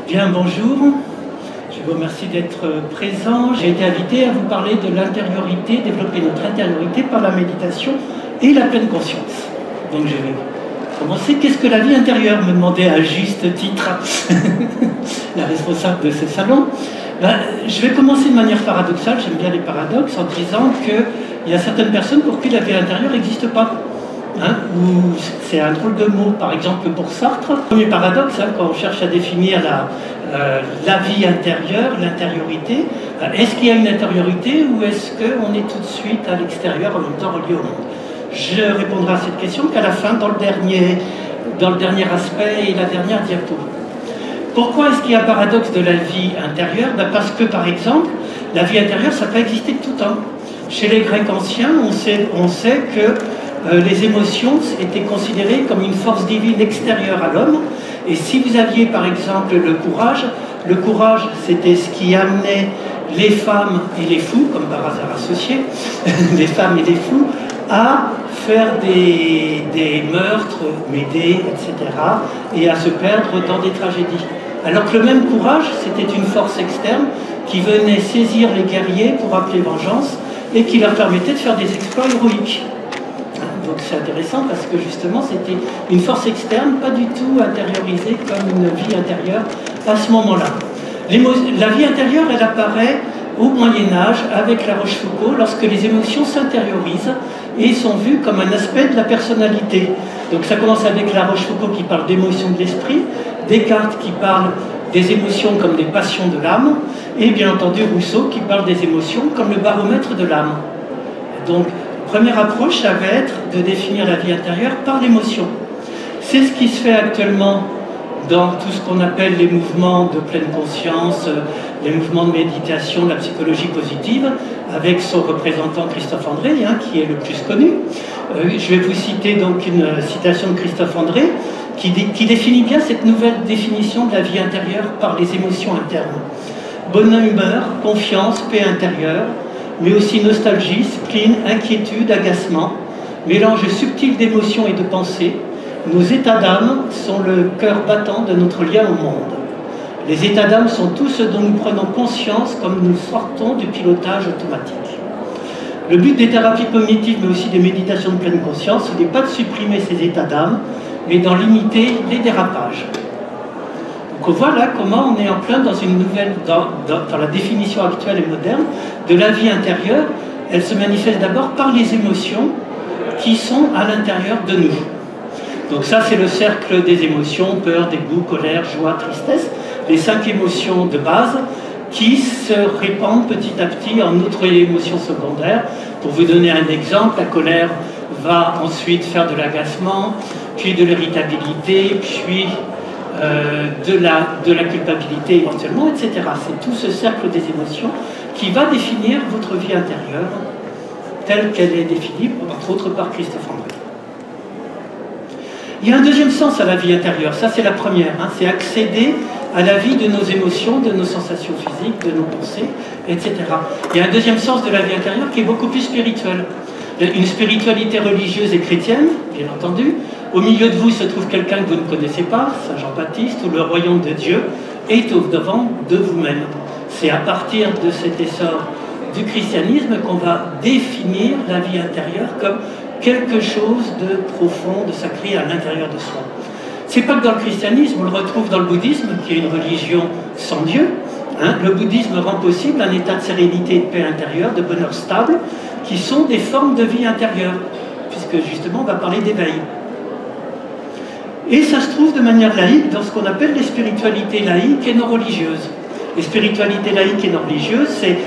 Bien, bonjour. Je vous remercie d'être présent. J'ai été invité à vous parler de l'intériorité, développer notre intériorité par la méditation et la pleine conscience. Donc je vais commencer. Qu'est-ce que la vie intérieure, me demandait à juste titre la responsable de ce salon. Je vais commencer de manière paradoxale, j'aime bien les paradoxes, en disant qu'il y a certaines personnes pour qui la vie intérieure n'existe pas. Ou c'est un drôle de mot, par exemple pour Sartre. Premier paradoxe, quand on cherche à définir la vie intérieure, l'intériorité, est-ce qu'il y a une intériorité ou est-ce qu'on est tout de suite à l'extérieur en même temps relié au monde? Je répondrai à cette question qu'à la fin, dans le dernier aspect et la dernière diapo. Pourquoi est-ce qu'il y a un paradoxe de la vie intérieure? Parce que, par exemple, la vie intérieure, ça peut exister tout le temps. Chez les Grecs anciens, on sait que les émotions étaient considérées comme une force divine extérieure à l'homme. Et si vous aviez par exemple le courage c'était ce qui amenait les femmes et les fous, comme par hasard associés, les femmes et les fous, à faire des meurtres, m'aider, etc. et à se perdre dans des tragédies. Alors que le même courage, c'était une force externe qui venait saisir les guerriers pour appeler vengeance et qui leur permettait de faire des exploits héroïques. Donc c'est intéressant parce que justement c'était une force externe, pas du tout intériorisée comme une vie intérieure à ce moment-là. La vie intérieure, elle apparaît au Moyen-Âge avec La Rochefoucauld lorsque les émotions s'intériorisent et sont vues comme un aspect de la personnalité. Donc ça commence avec La Rochefoucauld qui parle d'émotions de l'esprit, Descartes qui parle des émotions comme des passions de l'âme, et bien entendu Rousseau qui parle des émotions comme le baromètre de l'âme. Donc, première approche, ça va être de définir la vie intérieure par l'émotion. C'est ce qui se fait actuellement dans tout ce qu'on appelle les mouvements de pleine conscience, les mouvements de méditation, de la psychologie positive, avec son représentant Christophe André, qui est le plus connu. Je vais vous citer donc une citation de Christophe André qui définit bien cette nouvelle définition de la vie intérieure par les émotions internes. Bonne humeur, confiance, paix intérieure, mais aussi nostalgie, spleen, inquiétude, agacement, mélange subtil d'émotions et de pensées. Nos états d'âme sont le cœur battant de notre lien au monde. Les états d'âme sont tout ce dont nous prenons conscience comme nous sortons du pilotage automatique. Le but des thérapies cognitives, mais aussi des méditations de pleine conscience, ce n'est pas de supprimer ces états d'âme, mais d'en limiter les dérapages. Donc voilà comment on est en plein dans une nouvelle, dans la définition actuelle et moderne de la vie intérieure. Elle se manifeste d'abord par les émotions qui sont à l'intérieur de nous. Donc ça c'est le cercle des émotions, peur, dégoût, colère, joie, tristesse, les 5 émotions de base qui se répandent petit à petit en autres émotions secondaires. Pour vous donner un exemple, la colère va ensuite faire de l'agacement, puis de l'irritabilité, puis de la culpabilité éventuellement, etc. C'est tout ce cercle des émotions qui va définir votre vie intérieure telle qu'elle est définie, entre autres par Christophe André. Il y a un deuxième sens à la vie intérieure, ça c'est la première, c'est accéder à la vie de nos émotions, de nos sensations physiques, de nos pensées, etc. Il y a un deuxième sens de la vie intérieure qui est beaucoup plus spirituel. Une spiritualité religieuse et chrétienne, bien entendu. Au milieu de vous se trouve quelqu'un que vous ne connaissez pas, Saint Jean-Baptiste, où le royaume de Dieu est au-devant de vous-même. C'est à partir de cet essor du christianisme qu'on va définir la vie intérieure comme quelque chose de profond, de sacré à l'intérieur de soi. C'est pas que dans le christianisme, on le retrouve dans le bouddhisme, qui est une religion sans Dieu. Le bouddhisme rend possible un état de sérénité et de paix intérieure, de bonheur stable, qui sont des formes de vie intérieure, puisque justement on va parler d'éveil. Et ça se trouve de manière laïque dans ce qu'on appelle les spiritualités laïques et non religieuses. Les spiritualités laïques et non religieuses, c'est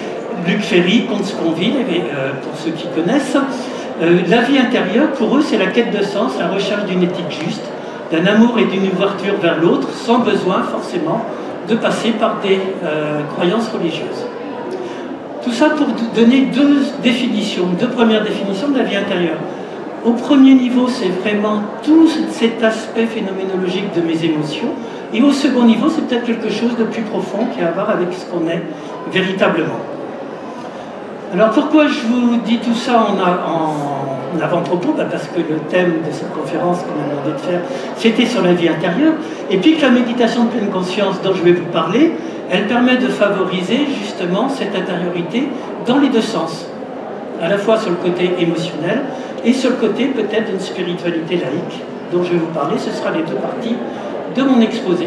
Luc Ferry, Comte Sponville, pour ceux qui connaissent. La vie intérieure, pour eux, c'est la quête de sens, la recherche d'une éthique juste, d'un amour et d'une ouverture vers l'autre, sans besoin forcément de passer par des croyances religieuses. Tout ça pour donner deux premières définitions de la vie intérieure. Au premier niveau, c'est vraiment tout cet aspect phénoménologique de mes émotions. Et au second niveau, c'est peut-être quelque chose de plus profond qui a à voir avec ce qu'on est véritablement. Alors pourquoi je vous dis tout ça en avant-propos? Parce que le thème de cette conférence qu'on m'a demandé de faire, c'était sur la vie intérieure. Et puis que la méditation de pleine conscience dont je vais vous parler, elle permet de favoriser justement cette intériorité dans les deux sens. À la fois sur le côté émotionnel et sur le côté peut-être d'une spiritualité laïque dont je vais vous parler. Ce sera les deux parties de mon exposé.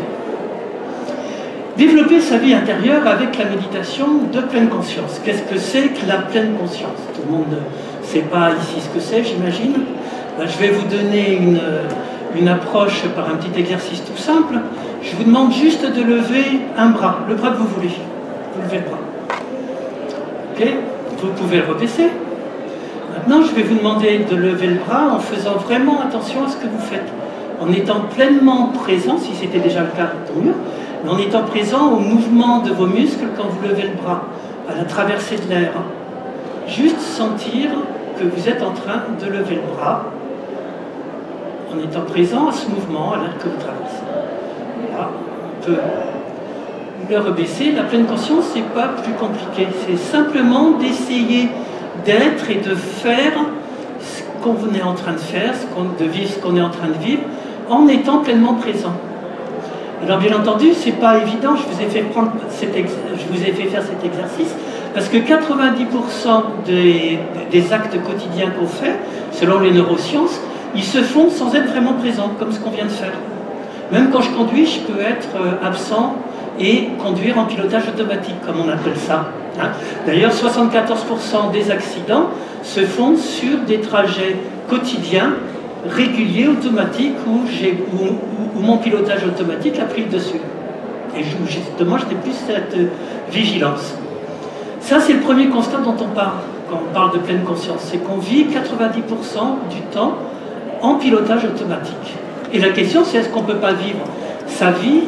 Développer sa vie intérieure avec la méditation de pleine conscience. Qu'est-ce que c'est que la pleine conscience? Tout le monde ne sait pas ici ce que c'est, j'imagine. Je vais vous donner une approche par un petit exercice tout simple. Je vous demande juste de lever un bras, le bras que vous voulez. Vous levez le bras. Ok? Vous pouvez le rebaisser. Maintenant, je vais vous demander de lever le bras en faisant vraiment attention à ce que vous faites. En étant pleinement présent, si c'était déjà le cas, tant mieux, mais en étant présent au mouvement de vos muscles quand vous levez le bras, à la traversée de l'air. Juste sentir que vous êtes en train de lever le bras, en étant présent à ce mouvement, à l'air que vous traversez. Là, on peut le rebaisser. La pleine conscience, c'est pas plus compliqué. C'est simplement d'essayer d'être et de faire ce qu'on est en train de faire, de vivre ce qu'on est en train de vivre, en étant pleinement présent. Alors bien entendu, c'est pas évident, je vous ai fait faire cet exercice, parce que 90% des actes quotidiens qu'on fait, selon les neurosciences, ils se font sans être vraiment présent, comme ce qu'on vient de faire. Même quand je conduis, je peux être absent et conduire en pilotage automatique, comme on appelle ça. D'ailleurs, 74% des accidents se font sur des trajets quotidiens, réguliers, automatiques, où mon pilotage automatique a pris le dessus. Et justement, je n'ai plus cette vigilance. Ça, c'est le premier constat dont on parle quand on parle de pleine conscience. C'est qu'on vit 90% du temps en pilotage automatique. Et la question, c'est est-ce qu'on ne peut pas vivre sa vie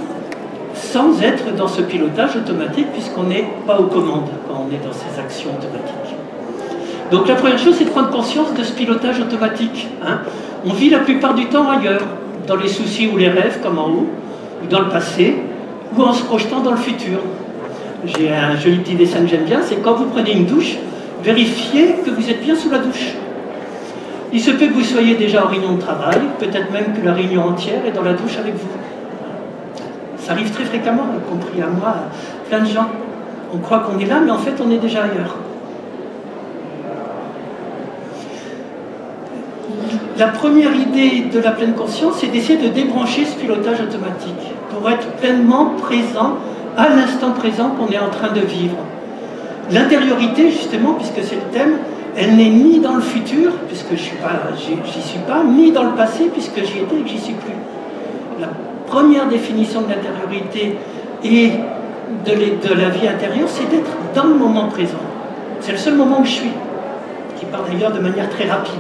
sans être dans ce pilotage automatique, puisqu'on n'est pas aux commandes quand on est dans ces actions automatiques. Donc la première chose, c'est de prendre conscience de ce pilotage automatique. On vit la plupart du temps ailleurs, dans les soucis ou les rêves, comme en haut, ou dans le passé, ou en se projetant dans le futur. J'ai un joli petit dessin que j'aime bien, c'est quand vous prenez une douche, vérifiez que vous êtes bien sous la douche. Il se peut que vous soyez déjà en réunion de travail, peut-être même que la réunion entière est dans la douche avec vous. Ça arrive très fréquemment, y compris à moi, à plein de gens. On croit qu'on est là, mais en fait, on est déjà ailleurs. La première idée de la pleine conscience, c'est d'essayer de débrancher ce pilotage automatique pour être pleinement présent à l'instant présent qu'on est en train de vivre. L'intériorité, justement, puisque c'est le thème, elle n'est ni dans le futur, puisque j'y suis pas, ni dans le passé, puisque j'y étais et que j'y suis plus. La première définition de l'intériorité et de la vie intérieure, c'est d'être dans le moment présent. C'est le seul moment où je suis, qui part d'ailleurs de manière très rapide.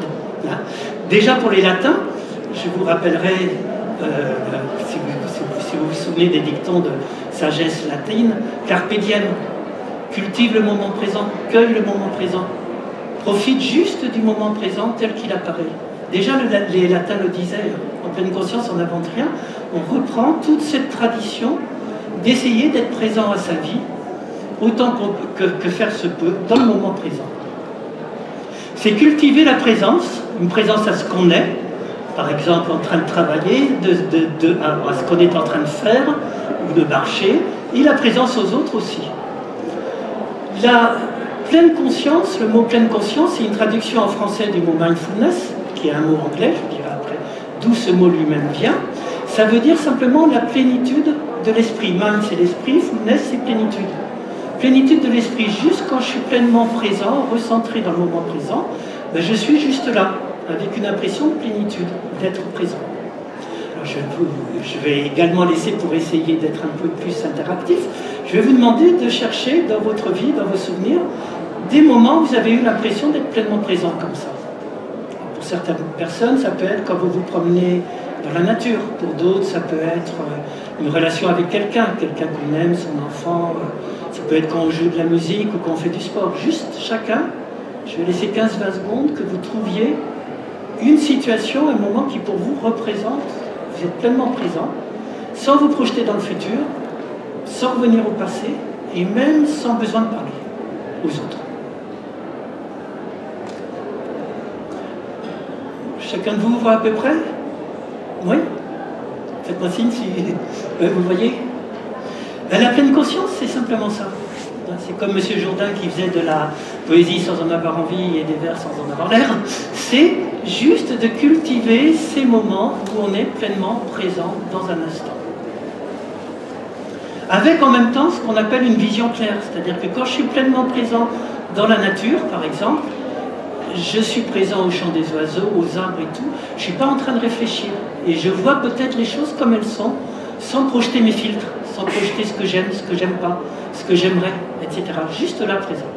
Déjà pour les latins, je vous rappellerai, si vous vous souvenez des dictons de sagesse latine, carpe diem, cultive le moment présent, cueille le moment présent, profite juste du moment présent tel qu'il apparaît. Déjà les latins le disaient, en pleine conscience, on n'invente rien, on reprend toute cette tradition d'essayer d'être présent à sa vie, autant que faire se peut, dans le moment présent. C'est cultiver la présence, une présence à ce qu'on est, par exemple en train de travailler, à ce qu'on est en train de faire, ou de marcher, et la présence aux autres aussi. La pleine conscience, le mot pleine conscience, c'est une traduction en français du mot mindfulness, qui est un mot anglais, je dirais après, d'où ce mot lui-même vient. Ça veut dire simplement la plénitude de l'esprit. Mind, c'est l'esprit, fullness, c'est plénitude. Plénitude de l'esprit, juste quand je suis pleinement présent, recentré dans le moment présent, ben je suis juste là, avec une impression de plénitude, d'être présent. Alors je vais également laisser, pour essayer d'être un peu plus interactif, je vais vous demander de chercher dans votre vie, dans vos souvenirs, des moments où vous avez eu l'impression d'être pleinement présent comme ça. Alors pour certaines personnes, ça peut être quand vous vous promenez dans la nature. Pour d'autres, ça peut être une relation avec quelqu'un qu'on aime, son enfant. Ça peut être quand on joue de la musique ou quand on fait du sport. Juste chacun, je vais laisser 15-20 secondes que vous trouviez une situation, un moment qui pour vous représente, vous êtes pleinement présent, sans vous projeter dans le futur, sans revenir au passé, et même sans besoin de parler aux autres. Chacun de vous voit à peu près? Oui? Faites-moi signe si vous voyez. La pleine conscience, c'est simplement ça. C'est comme M. Jourdain qui faisait de la poésie sans en avoir envie et des vers sans en avoir l'air. C'est juste de cultiver ces moments où on est pleinement présent dans un instant. Avec en même temps ce qu'on appelle une vision claire. C'est-à-dire que quand je suis pleinement présent dans la nature, par exemple, je suis présent au chant des oiseaux, aux arbres et tout, je ne suis pas en train de réfléchir. Et je vois peut-être les choses comme elles sont, sans projeter mes filtres, sans projeter ce que j'aime pas, ce que j'aimerais, etc. Juste là présent.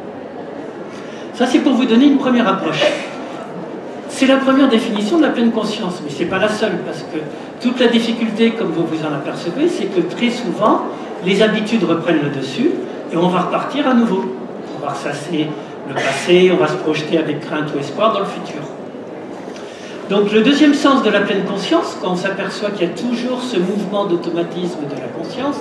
Ça, c'est pour vous donner une première approche. C'est la première définition de la pleine conscience, mais ce n'est pas la seule, parce que toute la difficulté, comme vous vous en apercevez, c'est que très souvent, les habitudes reprennent le dessus, et on va repartir à nouveau. On va ressasser le passé, on va se projeter avec crainte ou espoir dans le futur. Donc le deuxième sens de la pleine conscience, quand on s'aperçoit qu'il y a toujours ce mouvement d'automatisme de la conscience,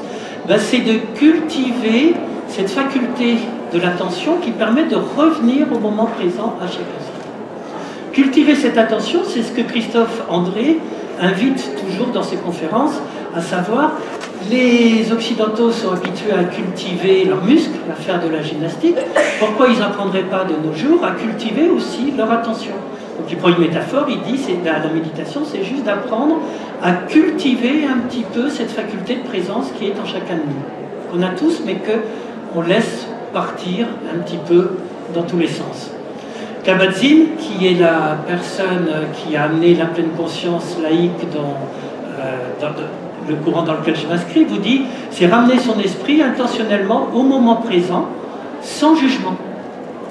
c'est de cultiver cette faculté de l'attention qui permet de revenir au moment présent à chaque instant. Cultiver cette attention, c'est ce que Christophe André invite toujours dans ses conférences, à savoir, les Occidentaux sont habitués à cultiver leurs muscles, à faire de la gymnastique. Pourquoi ils n'apprendraient pas de nos jours à cultiver aussi leur attention? Donc il prend une métaphore, il dit que la méditation, c'est juste d'apprendre à cultiver un petit peu cette faculté de présence qui est en chacun de nous. Qu'on a tous, mais qu'on laisse partir un petit peu dans tous les sens. Kabat-Zinn, qui est la personne qui a amené la pleine conscience laïque dans le courant dans lequel je m'inscris, vous dit, c'est ramener son esprit intentionnellement au moment présent, sans jugement,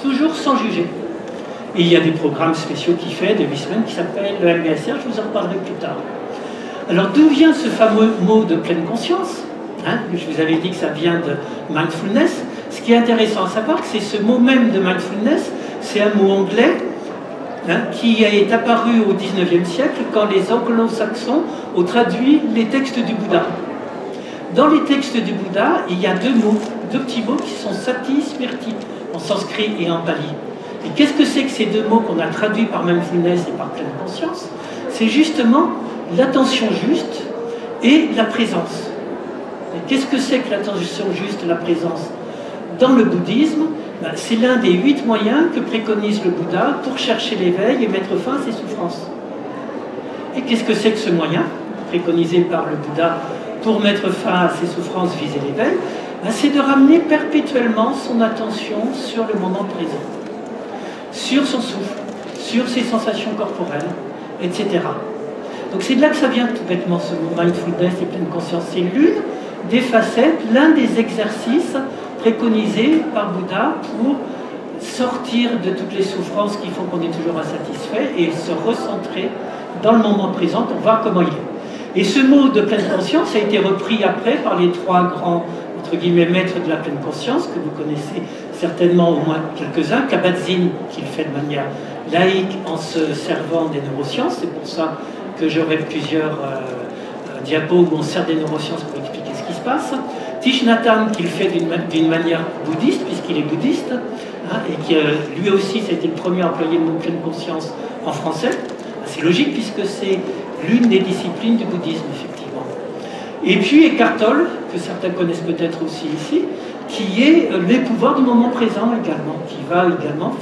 toujours sans juger. Et il y a des programmes spéciaux qu'il fait de 8 semaines qui s'appellent le MBSR, je vous en reparlerai plus tard. Alors d'où vient ce fameux mot de pleine conscience? Je vous avais dit que ça vient de mindfulness. Ce qui est intéressant à savoir, c'est ce mot même de mindfulness, c'est un mot anglais qui est apparu au XIXe siècle quand les anglo-saxons ont traduit les textes du Bouddha. Dans les textes du Bouddha, il y a deux petits mots qui sont sati, smirti, en sanskrit et en pali. Et qu'est-ce que c'est que ces deux mots qu'on a traduits par mindfulness et par pleine conscience? C'est justement l'attention juste et la présence. Et qu'est-ce que c'est que l'attention juste et la présence? Dans le bouddhisme, c'est l'un des 8 moyens que préconise le Bouddha pour chercher l'éveil et mettre fin à ses souffrances. Et qu'est-ce que c'est que ce moyen, préconisé par le Bouddha pour mettre fin à ses souffrances, viser l'éveil? C'est de ramener perpétuellement son attention sur le moment présent, sur son souffle, sur ses sensations corporelles, etc. Donc c'est de là que ça vient tout bêtement, ce mot mindfulness et pleine conscience. C'est l'une des facettes, l'un des exercices préconisé par Bouddha pour sortir de toutes les souffrances qui font qu'on est toujours insatisfait et se recentrer dans le moment présent pour voir comment il est. Et ce mot de pleine conscience a été repris après par les 3 grands, entre guillemets, maîtres de la pleine conscience, que vous connaissez certainement au moins quelques-uns. Kabat-Zinn, qui le fait de manière laïque en se servant des neurosciences. C'est pour ça que j'aurai plusieurs diapos où on sert des neurosciences pour expliquer ce qui se passe. Thich Nhat Hanh, qui le fait d'une manière bouddhiste, puisqu'il est bouddhiste, et qui lui aussi, c'était le premier à employer le mot pleine conscience en français. C'est logique, puisque c'est l'une des disciplines du bouddhisme, effectivement. Et puis Eckhart Tolle, que certains connaissent peut-être aussi ici, qui est les pouvoirs du moment présent également, qui va également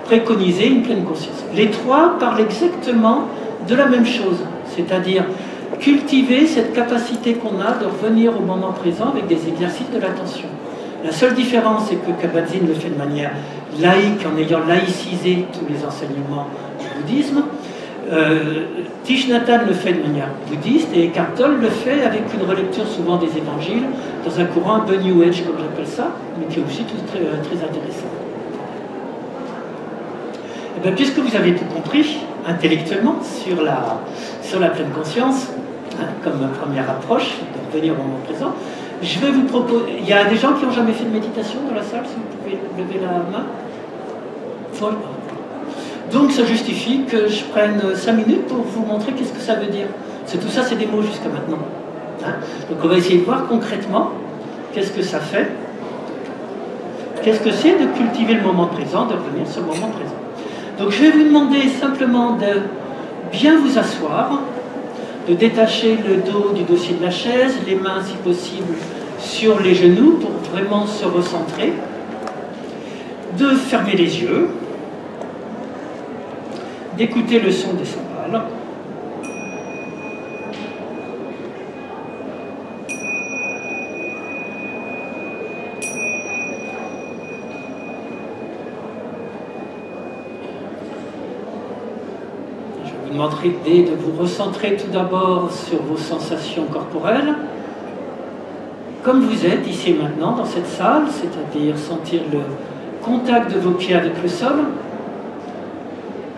préconiser une pleine conscience. Les 3 parlent exactement de la même chose, c'est-à-dire cultiver cette capacité qu'on a de revenir au moment présent avec des exercices de l'attention. La seule différence, c'est que Kabat-Zinn le fait de manière laïque, en ayant laïcisé tous les enseignements du bouddhisme. Thich Nhat Hanh le fait de manière bouddhiste, et Eckhart Tolle le fait avec une relecture souvent des évangiles, dans un courant un peu New Age, comme j'appelle ça, mais qui est aussi très intéressant. Et bien, puisque vous avez tout compris, intellectuellement, sur la pleine conscience, comme première approche, de revenir au moment présent, je vais vous proposer... Il y a des gens qui n'ont jamais fait de méditation dans la salle, si vous pouvez lever la main. Donc ça justifie que je prenne 5 minutes pour vous montrer qu'est-ce que ça veut dire. Tout ça, c'est des mots jusqu'à maintenant. Donc on va essayer de voir concrètement qu'est-ce que ça fait. Qu'est-ce que c'est de cultiver le moment présent, de revenir sur le moment présent. Donc je vais vous demander simplement de bien vous asseoir, de détacher le dos du dossier de la chaise, les mains si possible sur les genoux pour vraiment se recentrer, de fermer les yeux, d'écouter le son des cymbales. Je vous demanderai de vous recentrer tout d'abord sur vos sensations corporelles, comme vous êtes ici et maintenant dans cette salle, c'est-à-dire sentir le contact de vos pieds avec le sol,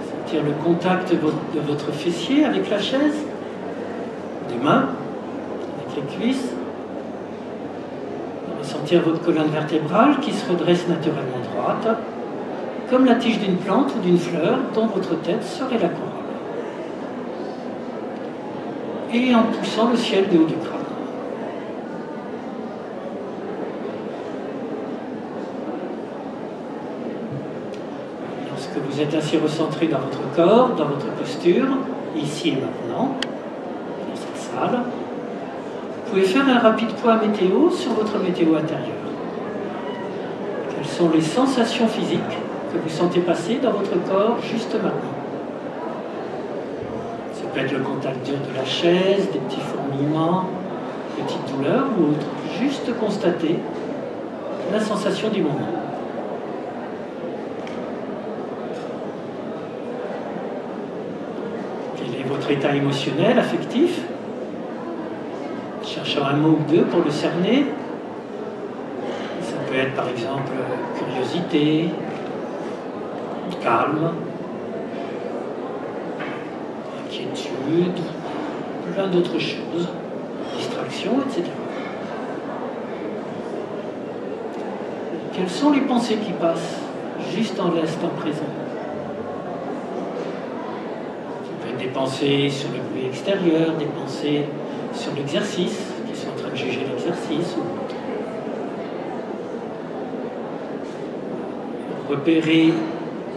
sentir le contact de votre fessier avec la chaise, des mains avec les cuisses, ressentir votre colonne vertébrale qui se redresse naturellement droite, comme la tige d'une plante ou d'une fleur dont votre tête serait la couronne. Et en poussant le ciel du haut du crâne. Lorsque vous êtes ainsi recentré dans votre corps, dans votre posture, ici et maintenant, dans cette salle, vous pouvez faire un rapide point météo sur votre météo intérieure. Quelles sont les sensations physiques que vous sentez passer dans votre corps juste maintenant? Ça peut être le contact dur de la chaise, des petits fourmillements, petites douleurs ou autre. Juste constater la sensation du moment. Quel est votre état émotionnel, affectif? Cherchant un mot ou deux pour le cerner. Ça peut être par exemple curiosité, calme, inquiétude, plein d'autres choses, distraction, etc. Quelles sont les pensées qui passent juste dans l'instant présent? Ça peut être des pensées sur le bruit extérieur, des pensées sur l'exercice, qui sont en train de juger l'exercice ou autre. Repérez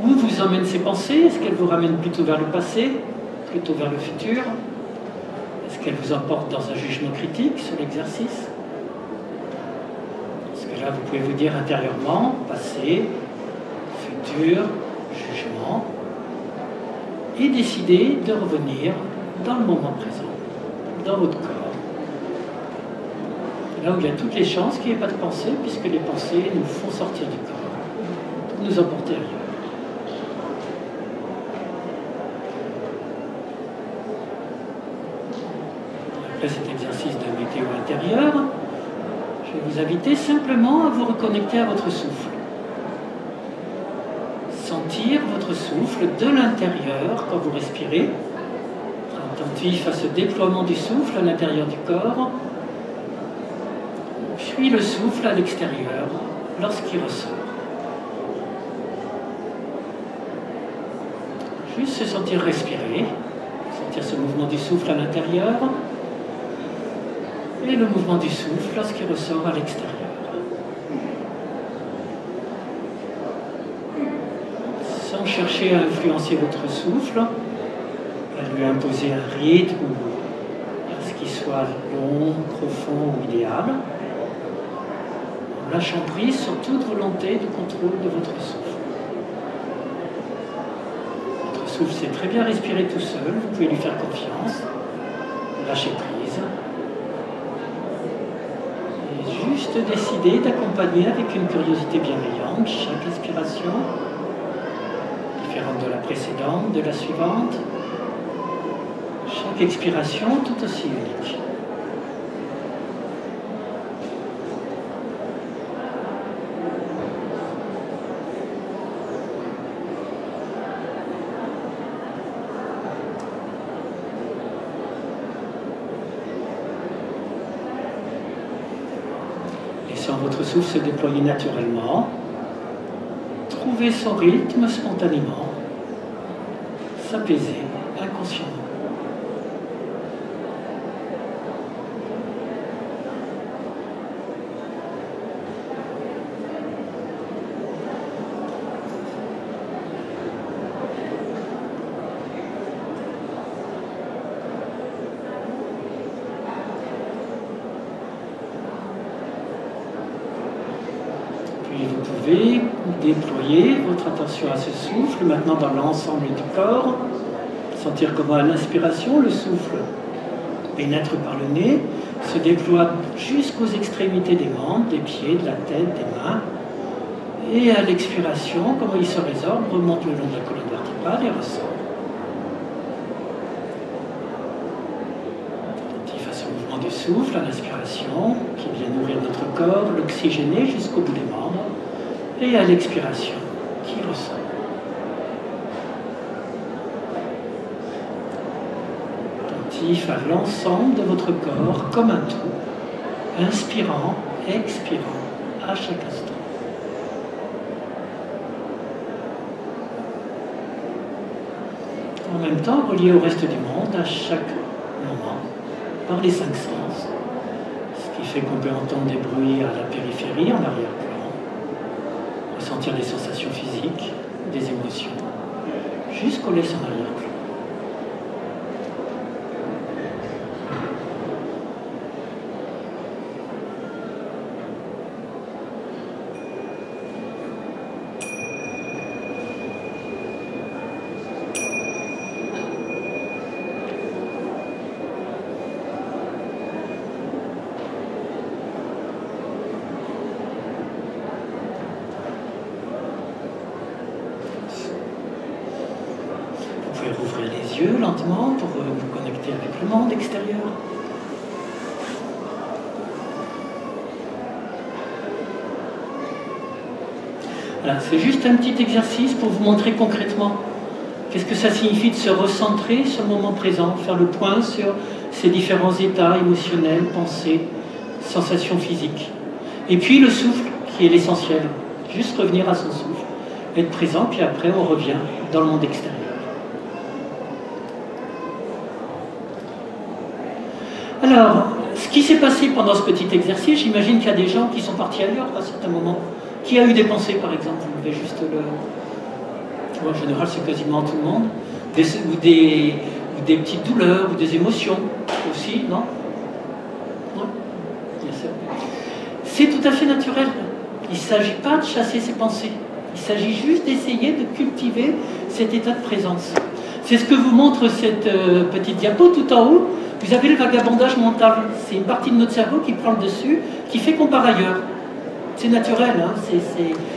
où vous emmènent ces pensées. Est-ce qu'elles vous ramènent plutôt vers le passé, plutôt vers le futur? Est-ce qu'elles vous emportent dans un jugement critique sur l'exercice? Parce que là, vous pouvez vous dire intérieurement, passé, futur, jugement, et décider de revenir dans le moment présent, dans votre corps. Là où il y a toutes les chances qu'il n'y ait pas de pensée, puisque les pensées nous font sortir du corps, nous emporter ailleurs. Après cet exercice de météo intérieure, je vais vous inviter simplement à vous reconnecter à votre souffle. Sentir votre souffle de l'intérieur quand vous respirez, attentif à ce déploiement du souffle à l'intérieur du corps, puis le souffle à l'extérieur lorsqu'il ressort. Juste se sentir respirer, sentir ce mouvement du souffle à l'intérieur et le mouvement du souffle lorsqu'il ressort à l'extérieur. Sans chercher à influencer votre souffle, à lui imposer un rythme, à ce qu'il soit long, profond ou idéal, en lâchant prise sur toute volonté de contrôle de votre souffle. Votre souffle sait très bien respirer tout seul, vous pouvez lui faire confiance, lâcher prise. Et juste décider d'accompagner avec une curiosité bienveillante chaque inspiration, différente de la précédente, de la suivante, chaque expiration tout aussi unique. Laissant votre souffle se déployer naturellement, trouvez son rythme spontanément, s'apaiser inconsciemment. pouvez déployer votre attention à ce souffle, maintenant dans l'ensemble du corps. Sentir comment à l'inspiration, le souffle pénètre par le nez, se déploie jusqu'aux extrémités des membres, des pieds, de la tête, des mains. Et à l'expiration, comment il se résorbe, remonte le long de la colonne vertébrale et ressort. Face au mouvement du souffle, à l'inspiration, qui vient nourrir notre corps, l'oxygéner jusqu'au bout des membres. Et à l'expiration, qui ressort. À l'ensemble de votre corps comme un tout, inspirant, expirant à chaque instant. En même temps, relié au reste du monde à chaque moment, par les 5 sens, ce qui fait qu'on peut entendre des bruits à la périphérie, en arrière-plan, ressentir des sensations physiques, des émotions, jusqu'au laisser en arrière-plan. Rouvrir les yeux lentement pour vous connecter avec le monde extérieur. Voilà, c'est juste un petit exercice pour vous montrer concrètement qu'est-ce que ça signifie de se recentrer sur le moment présent, faire le point sur ces différents états émotionnels, pensées, sensations physiques. Et puis le souffle qui est l'essentiel, juste revenir à son souffle, être présent, puis après on revient dans le monde extérieur. Alors, ce qui s'est passé pendant ce petit exercice, j'imagine qu'il y a des gens qui sont partis ailleurs à certains moments. Qui a eu des pensées, par exemple? Vous pouvez juste le... En général, c'est quasiment tout le monde. Ou des petites douleurs, ou des émotions aussi, non? Non? Bien sûr. C'est tout à fait naturel. Il ne s'agit pas de chasser ses pensées. Il s'agit juste d'essayer de cultiver cet état de présence. C'est ce que vous montre cette petite diapo tout en haut. Vous avez le vagabondage mental. C'est une partie de notre cerveau qui prend le dessus, qui fait qu'on part ailleurs. C'est naturel, hein,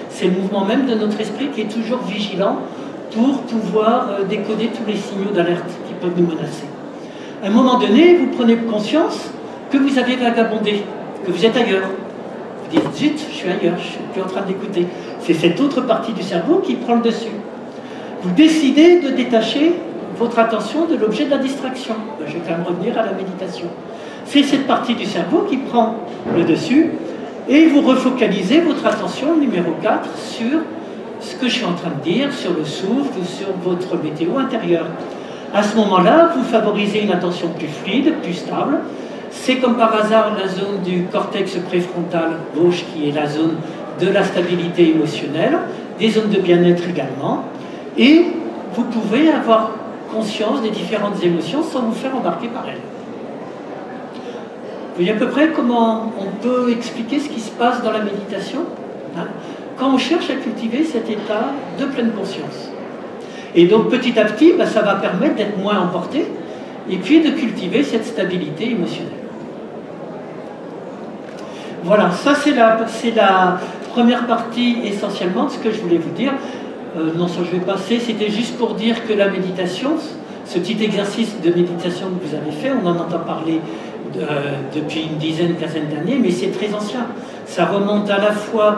c'est le mouvement même de notre esprit qui est toujours vigilant pour pouvoir décoder tous les signaux d'alerte qui peuvent nous menacer. À un moment donné, vous prenez conscience que vous avez vagabondé, que vous êtes ailleurs. Vous dites, zut, je suis ailleurs, je ne suis plus en train d'écouter. C'est cette autre partie du cerveau qui prend le dessus. Vous décidez de détacher votre attention de l'objet de la distraction. Je vais quand même revenir à la méditation. C'est cette partie du cerveau qui prend le dessus et vous refocalisez votre attention, numéro 4, sur ce que je suis en train de dire, sur le souffle, sur votre météo intérieure. À ce moment-là, vous favorisez une attention plus fluide, plus stable. C'est comme par hasard la zone du cortex préfrontal gauche qui est la zone de la stabilité émotionnelle, des zones de bien-être également. Et vous pouvez avoir conscience des différentes émotions sans vous faire embarquer par elles. Vous voyez à peu près comment on peut expliquer ce qui se passe dans la méditation, hein, quand on cherche à cultiver cet état de pleine conscience. Et donc petit à petit, ça va permettre d'être moins emporté et puis de cultiver cette stabilité émotionnelle. Voilà, ça c'est la première partie essentiellement de ce que je voulais vous dire. Non, ça je vais passer, c'était juste pour dire que la méditation, ce petit exercice de méditation que vous avez fait, on en entend parler depuis une dizaine, quinzaine d'années, mais c'est très ancien. Ça remonte à la fois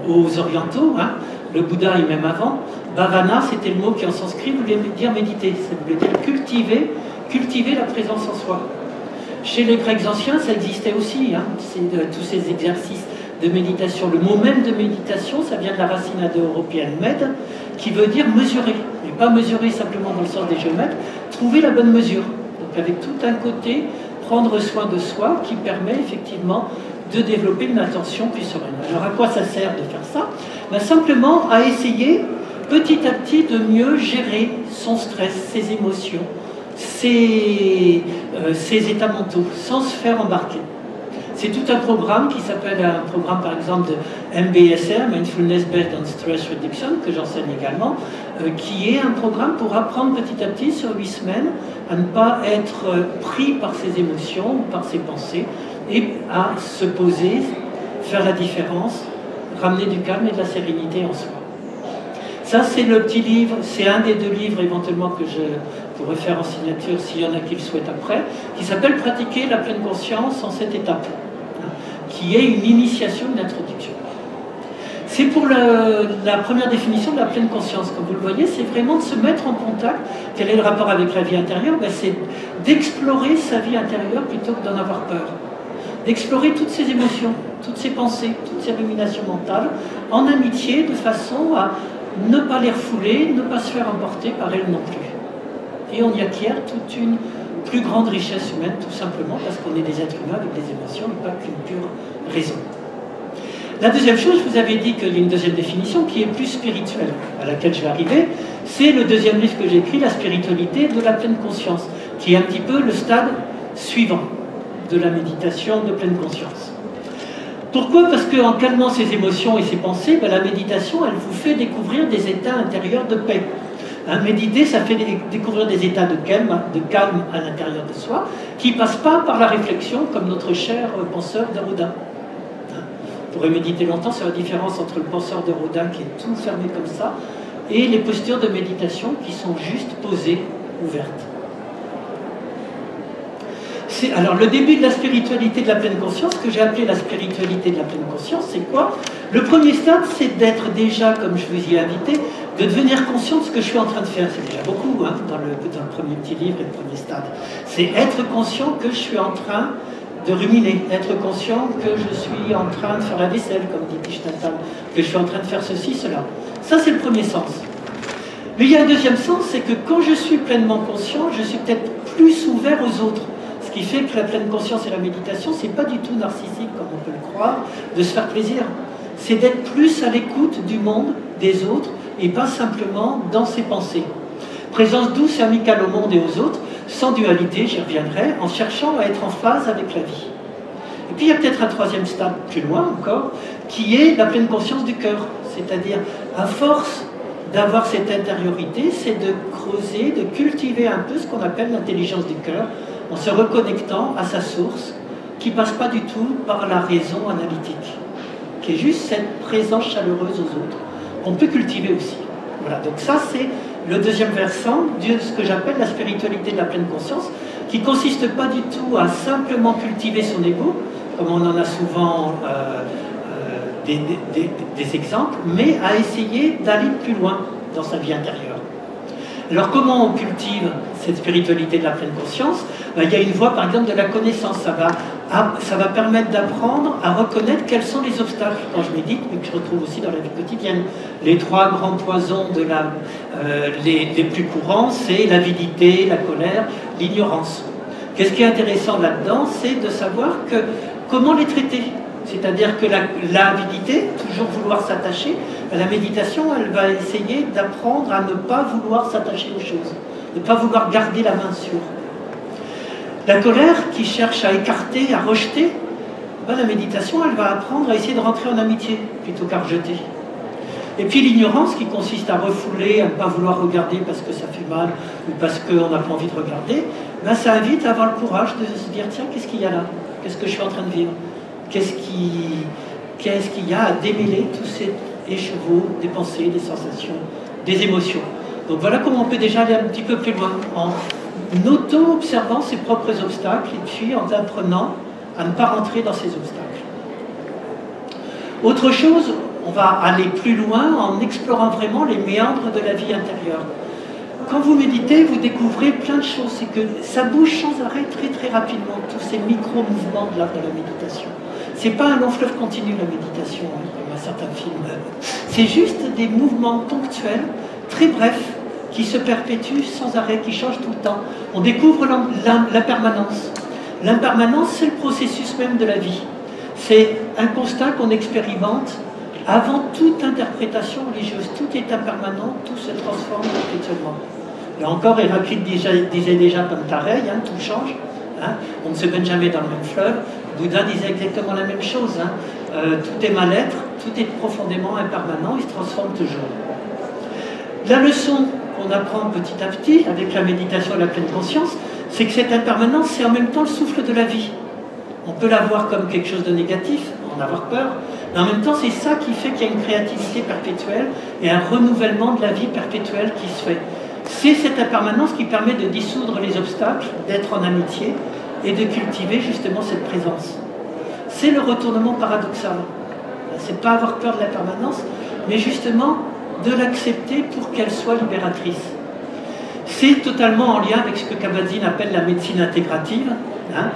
aux orientaux, hein, le Bouddha et même avant. Bhavana, c'était le mot qui en sanskrit voulait dire méditer, ça voulait dire cultiver la présence en soi. Chez les Grecs anciens, ça existait aussi, hein, tous ces exercices de méditation. Le mot même de méditation, ça vient de la racine indo-européenne med, qui veut dire mesurer, mais pas mesurer simplement dans le sens des géomètres, trouver la bonne mesure. Donc avec tout un côté, prendre soin de soi, qui permet effectivement de développer une attention plus sereine. Alors à quoi ça sert de faire ça? Simplement à essayer petit à petit de mieux gérer son stress, ses émotions, ses états mentaux, sans se faire embarquer. C'est tout un programme qui s'appelle un programme par exemple de MBSR, Mindfulness Based on Stress Reduction, que j'enseigne également, qui est un programme pour apprendre petit à petit sur 8 semaines à ne pas être pris par ses émotions ou par ses pensées et à se poser, faire la différence, ramener du calme et de la sérénité en soi. Ça, c'est le petit livre, c'est un des 2 livres éventuellement que je pourrais faire en signature s'il y en a qui le souhaitent après, qui s'appelle Pratiquer la pleine conscience en 7 étapes, qui est une initiation, une introduction. C'est pour la première définition de la pleine conscience. Comme vous le voyez, c'est vraiment de se mettre en contact. Quel est le rapport avec la vie intérieure? C'est d'explorer sa vie intérieure plutôt que d'en avoir peur. D'explorer toutes ses émotions, toutes ses pensées, toutes ses ruminations mentales, en amitié, de façon à ne pas les refouler, ne pas se faire emporter par elles non plus. Et on y acquiert toute une plus grande richesse humaine, tout simplement parce qu'on est des êtres humains avec des émotions et pas qu'une pure raison. La deuxième chose, je vous avais dit qu'il y a une deuxième définition qui est plus spirituelle, à laquelle je vais arriver, c'est le deuxième livre que j'ai écrit, La spiritualité de la pleine conscience, qui est un petit peu le stade suivant de la méditation de pleine conscience. Pourquoi? Parce qu'en calmant ses émotions et ses pensées, la méditation, elle vous fait découvrir des états intérieurs de paix. Méditer, ça fait découvrir des états de calme à l'intérieur de soi, qui ne passent pas par la réflexion, comme notre cher penseur de Rodin. On pourrait méditer longtemps sur la différence entre le penseur de Rodin, qui est tout fermé comme ça, et les postures de méditation qui sont juste posées, ouvertes. Alors, le début de la spiritualité de la pleine conscience, que j'ai appelé la spiritualité de la pleine conscience, c'est quoi? Le premier stade, c'est d'être déjà, comme je vous y ai invité, de devenir conscient de ce que je suis en train de faire. C'est déjà beaucoup, hein, dans le premier petit livre et le premier stade. C'est être conscient que je suis en train de ruminer, être conscient que je suis en train de faire la vaisselle, comme dit Thich Nhat Hanh, que je suis en train de faire ceci, cela. Ça, c'est le premier sens. Mais il y a un deuxième sens, c'est que quand je suis pleinement conscient, je suis peut-être plus ouvert aux autres. Ce qui fait que la pleine conscience et la méditation, c'est pas du tout narcissique, comme on peut le croire, de se faire plaisir. C'est d'être plus à l'écoute du monde, des autres, et pas simplement dans ses pensées. Présence douce et amicale au monde et aux autres, sans dualité, j'y reviendrai, en cherchant à être en phase avec la vie. Et puis il y a peut-être un troisième stade plus loin encore, qui est la pleine conscience du cœur. C'est-à-dire, à force d'avoir cette intériorité, c'est de creuser, de cultiver un peu ce qu'on appelle l'intelligence du cœur, en se reconnectant à sa source, qui ne passe pas du tout par la raison analytique, qui est juste cette présence chaleureuse aux autres, qu'on peut cultiver aussi. Voilà, donc ça c'est le deuxième versant de ce que j'appelle la spiritualité de la pleine conscience, qui ne consiste pas du tout à simplement cultiver son ego, comme on en a souvent des exemples, mais à essayer d'aller plus loin dans sa vie intérieure. Alors comment on cultive cette spiritualité de la pleine conscience? Il y a une voie par exemple de la connaissance, ça va permettre d'apprendre à reconnaître quels sont les obstacles quand je médite, mais que je retrouve aussi dans la vie quotidienne. Les trois grands poisons les plus courants, c'est l'avidité, la colère, l'ignorance. Qu'est-ce qui est intéressant là-dedans, c'est de savoir comment les traiter. C'est-à-dire que l'avidité, toujours vouloir s'attacher, la méditation, elle va essayer d'apprendre à ne pas vouloir s'attacher aux choses, ne pas vouloir garder la main sur. La colère, qui cherche à écarter, à rejeter, la méditation, elle va apprendre à essayer de rentrer en amitié, plutôt qu'à rejeter. Et puis l'ignorance, qui consiste à refouler, à ne pas vouloir regarder parce que ça fait mal, ou parce qu'on n'a pas envie de regarder, ça invite à avoir le courage de se dire, tiens, qu'est-ce qu'il y a là? Qu'est-ce que je suis en train de vivre? Qu'est-ce qu'il y a à démêler tous ces écheveaux des pensées, des sensations, des émotions. Donc voilà comment on peut déjà aller un petit peu plus loin, en auto-observant ses propres obstacles et puis en apprenant à ne pas rentrer dans ces obstacles. Autre chose, on va aller plus loin en explorant vraiment les méandres de la vie intérieure. Quand vous méditez, vous découvrez plein de choses, c'est que ça bouge sans arrêt très très rapidement, tous ces micro-mouvements de la méditation. C'est pas un long fleuve continu la méditation, hein, comme un certain film. C'est juste des mouvements ponctuels, très brefs, qui se perpétuent sans arrêt, qui changent tout le temps. On découvre l'impermanence. L'impermanence, c'est le processus même de la vie. C'est un constat qu'on expérimente avant toute interprétation religieuse. Tout est impermanent, tout se transforme perpétuellement. Là encore, Héraclite disait déjà comme pareil, hein, tout change. Hein, on ne se baigne jamais dans le même fleuve. Bouddha disait exactement la même chose. Hein. Tout est mal-être, tout est profondément impermanent, il se transforme toujours. La leçon qu'on apprend petit à petit avec la méditation et la pleine conscience, c'est que cette impermanence, c'est en même temps le souffle de la vie. On peut la voir comme quelque chose de négatif, en avoir peur, mais en même temps, c'est ça qui fait qu'il y a une créativité perpétuelle et un renouvellement de la vie perpétuelle qui se fait. C'est cette impermanence qui permet de dissoudre les obstacles, d'être en amitié et de cultiver justement cette présence. C'est le retournement paradoxal. C'est pas avoir peur de l'impermanence, mais justement de l'accepter pour qu'elle soit libératrice. C'est totalement en lien avec ce que Kabat-Zinn appelle la médecine intégrative, hein,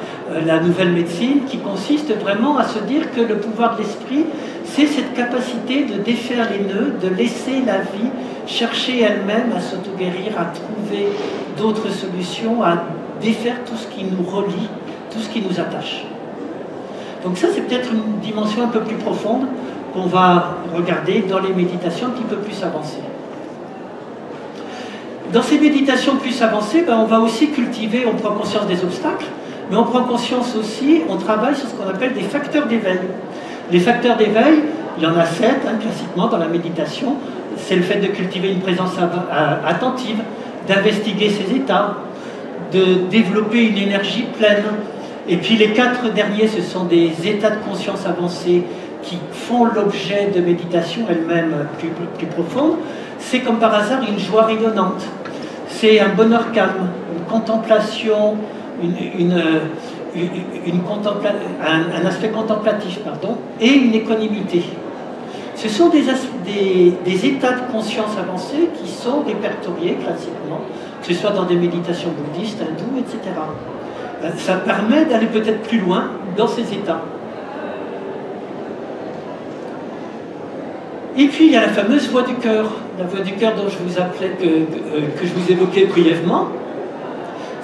la nouvelle médecine, qui consiste vraiment à se dire que le pouvoir de l'esprit, c'est cette capacité de défaire les nœuds, de laisser la vie chercher elle-même à s'auto-guérir, à trouver d'autres solutions, à défaire tout ce qui nous relie, tout ce qui nous attache. Donc ça, c'est peut-être une dimension un peu plus profonde qu'on va regarder dans les méditations un petit peu plus avancées. Dans ces méditations plus avancées, on va aussi cultiver, on prend conscience des obstacles, mais on prend conscience aussi, on travaille sur ce qu'on appelle des facteurs d'éveil. Les facteurs d'éveil, il y en a 7, hein, classiquement, dans la méditation. C'est le fait de cultiver une présence attentive, d'investiguer ses états, de développer une énergie pleine. Et puis les 4 derniers, ce sont des états de conscience avancés qui font l'objet de méditation elle-même plus profonde. C'est comme par hasard une joie rayonnante. C'est un bonheur calme, une contemplation, un aspect contemplatif, pardon, et une équanimité. Ce sont des états de conscience avancés qui sont répertoriés classiquement, que ce soit dans des méditations bouddhistes, hindoues, etc. Ça permet d'aller peut-être plus loin dans ces états. Et puis il y a la fameuse voix du cœur, la voix du cœur dont je vous appelais, que je vous évoquais brièvement.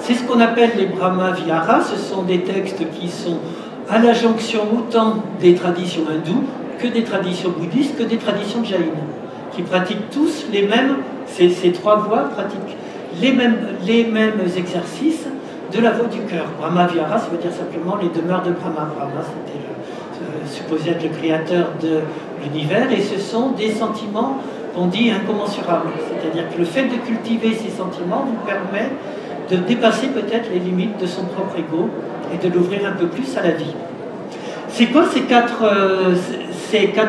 C'est ce qu'on appelle les Brahma Viharas. Ce sont des textes qui sont à la jonction autant des traditions hindoues que des traditions bouddhistes, que des traditions jaïnes, qui pratiquent tous les mêmes, ces 3 voies pratiquent les mêmes exercices de la voix du cœur. Brahma Vihara, ça veut dire simplement les demeures de Brahma. Brahma, c'était supposé être le créateur de l'univers, et ce sont des sentiments qu'on dit incommensurables. C'est-à-dire que le fait de cultiver ces sentiments vous permet de dépasser peut-être les limites de son propre ego et de l'ouvrir un peu plus à la vie. C'est quoi ces 4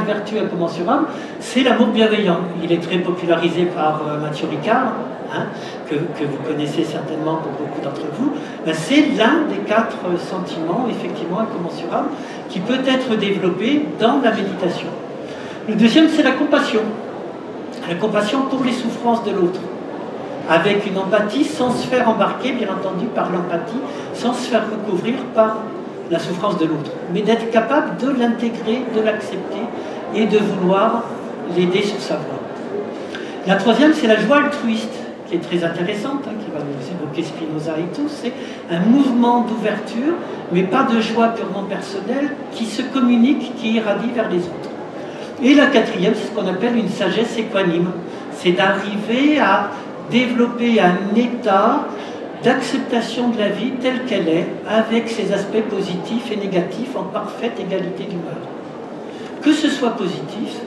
vertus incommensurables? C'est l'amour bienveillant. Il est très popularisé par Mathieu Ricard, hein, que vous connaissez certainement pour beaucoup d'entre vous. C'est l'un des 4 sentiments effectivement incommensurables qui peut être développé dans la méditation. Le deuxième, c'est la compassion. La compassion pour les souffrances de l'autre, avec une empathie sans se faire embarquer, bien entendu, par l'empathie, sans se faire recouvrir par la souffrance de l'autre, mais d'être capable de l'intégrer, de l'accepter et de vouloir l'aider sur sa voie. La troisième, c'est la joie altruiste, qui est très intéressante, hein, qui va nous évoquer Spinoza et tout. C'est un mouvement d'ouverture, mais pas de joie purement personnelle, qui se communique, qui irradie vers les autres. Et la quatrième, c'est ce qu'on appelle une sagesse équanime. C'est d'arriver à développer un état d'acceptation de la vie telle qu'elle est, avec ses aspects positifs et négatifs en parfaite égalité d'humeur. Que ce soit positif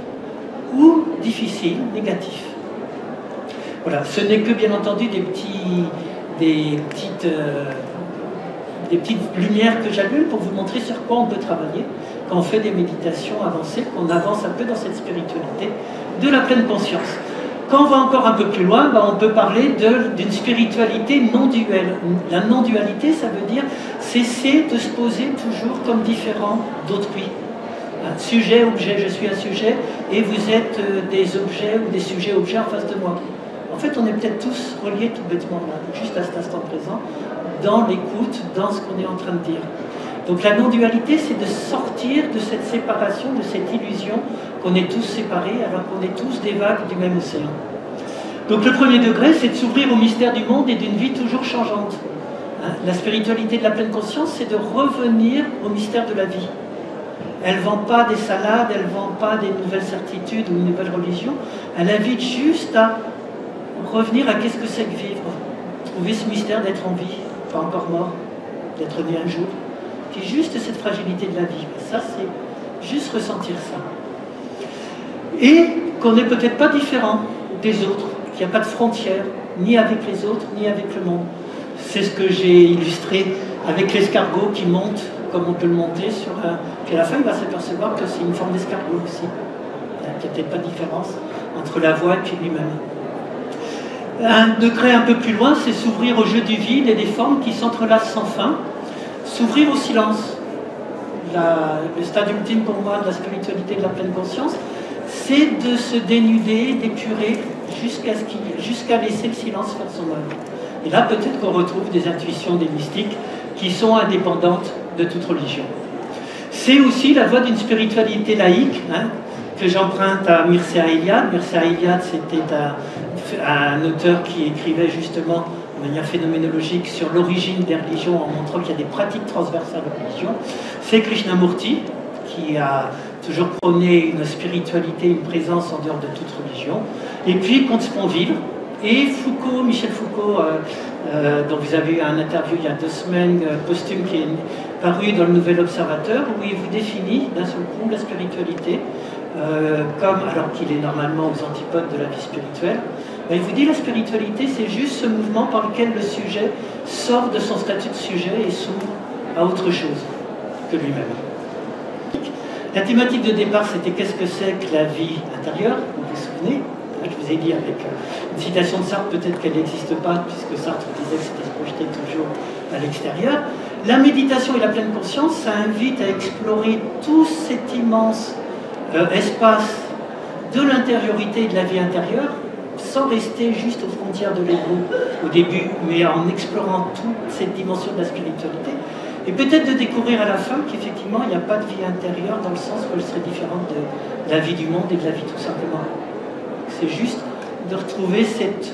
ou difficile, négatif. Voilà, ce n'est que bien entendu des petites lumières que j'allume pour vous montrer sur quoi on peut travailler quand on fait des méditations avancées, qu'on avance un peu dans cette spiritualité de la pleine conscience. Quand on va encore un peu plus loin, on peut parler d'une spiritualité non duelle. La non-dualité, ça veut dire cesser de se poser toujours comme différent d'autrui. Sujet, objet, je suis un sujet, et vous êtes des objets ou des sujets-objets en face de moi. En fait, on est peut-être tous reliés tout bêtement là, juste à cet instant présent, dans l'écoute, dans ce qu'on est en train de dire. Donc la non-dualité, c'est de sortir de cette séparation, de cette illusion qu'on est tous séparés alors qu'on est tous des vagues du même océan. Donc le premier degré, c'est de s'ouvrir au mystère du monde et d'une vie toujours changeante. La spiritualité de la pleine conscience, c'est de revenir au mystère de la vie. Elle ne vend pas des salades, elle ne vend pas des nouvelles certitudes ou une nouvelle religion. Elle invite juste à revenir à qu'est-ce que c'est que vivre. Trouver ce mystère d'être en vie, pas encore mort, d'être né un jour, qui est juste cette fragilité de la vie. Ça, c'est juste ressentir ça. Et qu'on n'est peut-être pas différent des autres, qu'il n'y a pas de frontières, ni avec les autres, ni avec le monde. C'est ce que j'ai illustré avec l'escargot qui monte, comme on peut le monter sur un... Puis à la fin, il va s'apercevoir que c'est une forme d'escargot aussi. Il n'y a peut-être pas de différence entre la voix et puis lui-même. Un degré un peu plus loin, c'est s'ouvrir au jeu du vide et des formes qui s'entrelacent sans fin. S'ouvrir au silence. Le stade ultime pour moi de la spiritualité de la pleine conscience, c'est de se dénuder, d'épurer, jusqu'à laisser le silence faire son œuvre. Et là, peut-être qu'on retrouve des intuitions, des mystiques qui sont indépendantes de toute religion. C'est aussi la voie d'une spiritualité laïque, que j'emprunte à Mircea Eliade. Mircea Eliade, c'était un auteur qui écrivait justement de manière phénoménologique sur l'origine des religions en montrant qu'il y a des pratiques transversales aux religions. C'est Krishnamurti qui a toujours prôné une spiritualité, une présence en dehors de toute religion. Et puis Comte Sponville et Foucault, Michel Foucault, dont vous avez eu un interview il y a 2 semaines, posthume, qui est paru dans le Nouvel Observateur, où il vous définit d'un seul coup la spiritualité, alors qu'il est normalement aux antipodes de la vie spirituelle. Il vous dit la spiritualité, c'est juste ce mouvement par lequel le sujet sort de son statut de sujet et s'ouvre à autre chose que lui-même. La thématique de départ, c'était qu'est-ce que c'est que la vie intérieure, vous vous souvenez? Je vous ai dit avec une citation de Sartre, peut-être qu'elle n'existe pas, puisque Sartre disait que c'était se projeter toujours à l'extérieur. La méditation et la pleine conscience, ça invite à explorer tout cet immense espace de l'intériorité et de la vie intérieure, sans rester juste aux frontières de l'ego au début, mais en explorant toute cette dimension de la spiritualité. Et peut-être de découvrir à la fin qu'effectivement, il n'y a pas de vie intérieure dans le sens où elle serait différente de la vie du monde et de la vie tout simplement. C'est juste de retrouver cette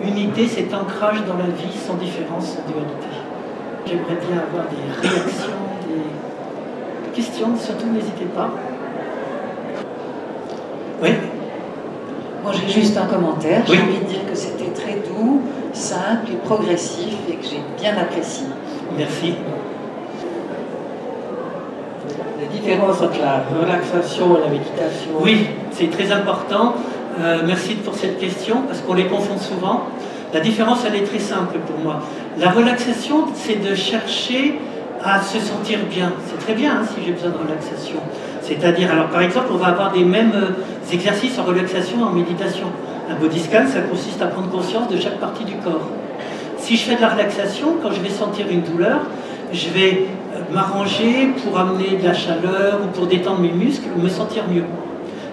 unité, cet ancrage dans la vie sans différence, sans dualité. J'aimerais bien avoir des réactions, des questions, surtout n'hésitez pas. Oui. Moi j'ai juste un commentaire, oui. J'ai envie de dire que c'était très doux, simple et progressif et que j'ai bien apprécié. Merci. La différence entre la relaxation et la méditation. Oui, c'est très important. Merci pour cette question, parce qu'on les confond souvent. La différence, elle est très simple pour moi. La relaxation, c'est de chercher à se sentir bien. C'est très bien si j'ai besoin de relaxation. C'est-à-dire, alors par exemple, on va avoir des mêmes exercices en relaxation et en méditation. Un body scan, ça consiste à prendre conscience de chaque partie du corps. Si je fais de la relaxation, quand je vais sentir une douleur, je vais m'arranger pour amener de la chaleur ou pour détendre mes muscles ou me sentir mieux.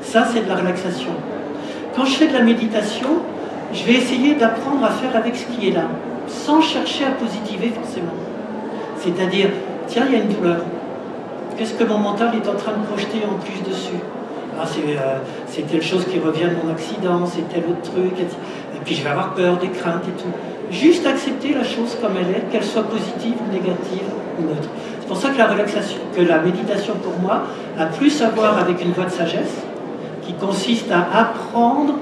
Ça, c'est de la relaxation. Quand je fais de la méditation, je vais essayer d'apprendre à faire avec ce qui est là, sans chercher à positiver forcément. C'est-à-dire, tiens, il y a une douleur. Qu'est-ce que mon mental est en train de projeter en plus dessus? Ah, c'est telle chose qui revient de mon accident, c'est tel autre truc, et puis je vais avoir peur, des craintes et tout. Juste accepter la chose comme elle est, qu'elle soit positive ou négative ou neutre. C'est pour ça que la relaxation, que la méditation pour moi a plus à voir avec une voie de sagesse qui consiste à apprendre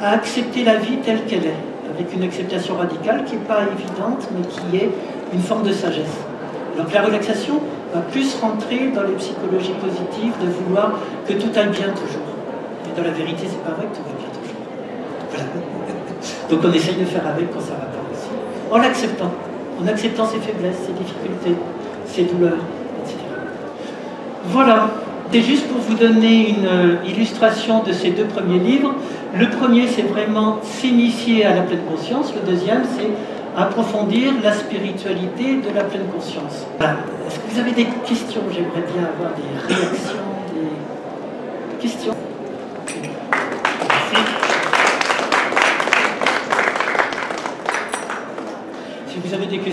à accepter la vie telle qu'elle est, avec une acceptation radicale qui n'est pas évidente, mais qui est une forme de sagesse. Donc la relaxation va plus rentrer dans les psychologies positives de vouloir que tout aille bien toujours. Mais dans la vérité, c'est pas vrai que tout va bien toujours. Voilà. Donc on essaye de faire avec quand ça va pas aussi. En acceptant ses faiblesses, ses difficultés, ses douleurs, etc. Voilà. C'est juste pour vous donner une illustration de ces 2 premiers livres. Le premier, c'est vraiment s'initier à la pleine conscience. Le deuxième, c'est approfondir la spiritualité de la pleine conscience. Est-ce que vous avez des questions? J'aimerais bien avoir des réactions, des questions. Merci. Si vous avez des questions.